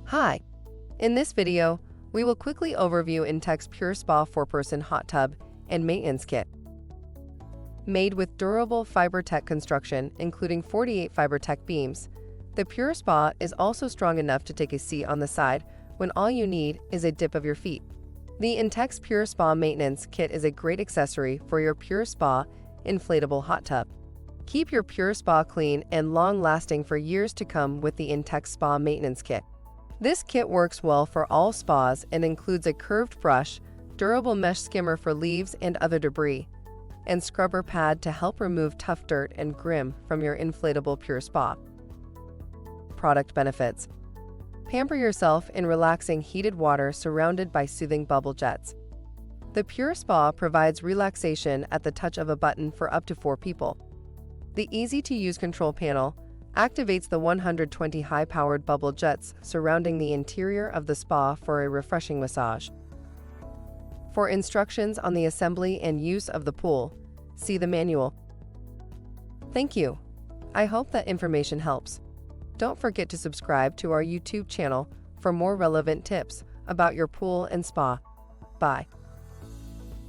Hi! In this video, we will quickly overview Intex PureSpa 4-Person Hot Tub and Maintenance Kit. Made with durable fiber-tech construction, including 48 fiber-tech beams, the PureSpa is also strong enough to take a seat on the side when all you need is a dip of your feet. The Intex PureSpa Maintenance Kit is a great accessory for your PureSpa inflatable hot tub. Keep your PureSpa clean and long-lasting for years to come with the Intex Spa Maintenance Kit. This kit works well for all spas and includes a curved brush, durable mesh skimmer for leaves and other debris, and scrubber pad to help remove tough dirt and grime from your inflatable PureSpa. Product benefits: pamper yourself in relaxing heated water surrounded by soothing bubble jets. The PureSpa provides relaxation at the touch of a button for up to 4 people. The easy-to-use control panel activates the 120 high-powered bubble jets surrounding the interior of the spa for a refreshing massage. For instructions on the assembly and use of the pool, see the manual. Thank you. I hope that information helps. Don't forget to subscribe to our YouTube channel for more relevant tips about your pool and spa. Bye.